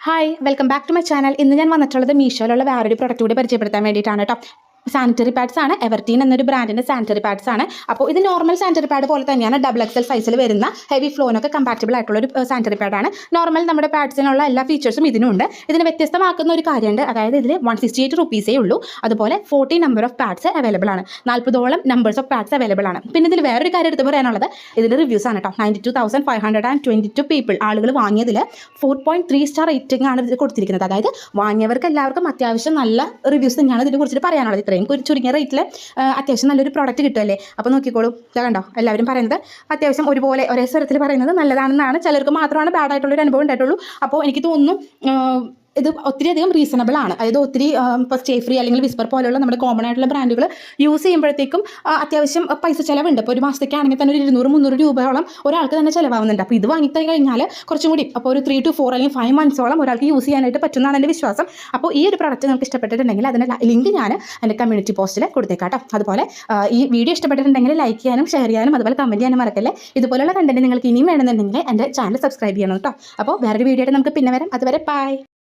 Hi welcome back to my channel. ഇന്ന് ഞാൻ വന്നിട്ടുള്ളത് മീഷോയിലുള്ള വേറൊരു പ്രൊഡക്റ്റ് കൂടി പരിചയപ്പെടുത്താൻ വേണ്ടിയിട്ടാണ് കേട്ടോ. സാനിറ്ററി പാഡ്സ് ആണ്. എവർടീൻ എന്നൊരു ബ്രാൻഡിൻ്റെ സാനിറ്ററി പാഡ്സ് ആണ്. അപ്പോൾ ഇത് നോർമൽ സാനിറ്ററി പാഡ് പോലെ തന്നെയാണ്. ഡബിൾ എക്സൽ സൈസിൽ വരുന്ന ഹെവി ഫ്ലോനൊക്കെ കമ്പാറ്റബിൾ ആയിട്ടുള്ള ഒരു സാനിറ്ററി പാഡാണ്. നോർമൽ നമ്മുടെ പാഡ്സിനുള്ള എല്ലാ ഫീച്ചേഴ്സും ഇതിനുണ്ട്. ഇതിന് വ്യത്യസ്തമാക്കുന്ന ഒരു കാര്യമുണ്ട്. അതായത് ഇതിൽ 168 റുപ്പീസേ ഉള്ളൂ. അതുപോലെ 40 നമ്പർ ഓഫ് പാഡ്സ് അവൈലബിൾ ആണ്. 40ഓളം നമ്പേഴ്സ് ഓഫ് പാഡ്സ് അവൈലബിൾ ആണ്. പിന്നെ ഇതിൽ വേറൊരു കാര്യം എടുത്ത് പറയാനുള്ളത് ഇതിൻ്റെ റിവ്യൂസ് ആണ് കേട്ടോ. 92,522 പീപ്പിൾ ആളുകൾ വാങ്ങിയതിൽ 4.3 സ്റ്റാർ റേറ്റിംഗ് ആണ് ഇത് കൊടുത്തിരിക്കുന്നത്. അതായത് വാങ്ങിയവർക്ക് എല്ലാവർക്കും അത്യാവശ്യം നല്ല റിവ്യൂസ് തന്നെയാണ് ഇതിനെ കുറിച്ചിട്ട് പറയാനുള്ളത്. ഇത്രയും ചുരുങ്ങിയ റേറ്റിൽ അത്യാവശ്യം നല്ലൊരു പ്രോഡക്റ്റ് കിട്ടുമല്ലേ. അപ്പോൾ നോക്കിക്കോളൂ, കണ്ടോ എല്ലാവരും പറയുന്നത് അത്യാവശ്യം ഒരുപോലെ ഒരേ സ്വരത്തിൽ പറയുന്നത് നല്ലതാണെന്നാണ്. ചിലർക്ക് മാത്രമാണ് ബാഡ് ആയിട്ടുള്ളൊരു അനുഭവം ഉണ്ടായിട്ടുള്ളൂ. അപ്പോൾ എനിക്ക് തോന്നുന്നു ഇത് ഒത്തിരി അധികം റീസണബിൾ ആണ്. അതായത് ഒത്തിരി ഇപ്പോൾ സ്റ്റേ ഫ്രീ അല്ലെങ്കിൽ വിസ്പർ പോലെയുള്ള നമ്മുടെ കോമൺ ആയിട്ടുള്ള ബ്രാൻഡുകൾ യൂസ് ചെയ്യുമ്പോഴത്തേക്കും അത്യാവശ്യം പൈസ ചിലവുണ്ട്. ഇപ്പോൾ ഒരു മാസത്തേക്കാണെങ്കിൽ തന്നെ ഒരു 200-300 രൂപയോളം ഒരാൾക്ക് തന്നെ ചിലവാകുന്നുണ്ട്. അപ്പോൾ ഇത് വാങ്ങിത്തന്നെ കഴിഞ്ഞാൽ കുറച്ചും കൂടി അപ്പോൾ ഒരു 3 to 4 അല്ലെങ്കിൽ 5 മന്ത്സോളം ഒരാൾക്ക് യൂസ് ചെയ്യാനായിട്ട് പറ്റുന്നതാണ് എൻ്റെ വിശ്വാസം. അപ്പോൾ ഈ ഒരു പ്രോഡക്റ്റ് നിങ്ങൾക്ക് ഇഷ്ടപ്പെട്ടിട്ടുണ്ടെങ്കിൽ അതിൻ്റെ ലിങ്ക് ഞാൻ എൻ്റെ കമ്മ്യൂണിറ്റി പോസ്റ്റിൽ കൊടുത്തേക്കാം കേട്ടോ. അതുപോലെ ഈ വീഡിയോ ഇഷ്ടപ്പെട്ടിട്ടുണ്ടെങ്കിൽ ലൈക്ക് ചെയ്യാനും ഷെയർ ചെയ്യാനും അതുപോലെ കമൻറ്റ് ചെയ്യാനും മറക്കല്ലേ. ഇതുപോലുള്ള കണ്ടന്റ് നിങ്ങൾക്ക് ഇനിയും വേണമെന്നുണ്ടെങ്കിൽ എൻ്റെ ചാനൽ സബ്സ്ക്രൈബ് ചെയ്യണം കേട്ടോ. അപ്പോൾ വേറൊരു വീഡിയോ ആയിട്ട് നമുക്ക് പിന്നെ വരാം. അതുവരെ ബൈ.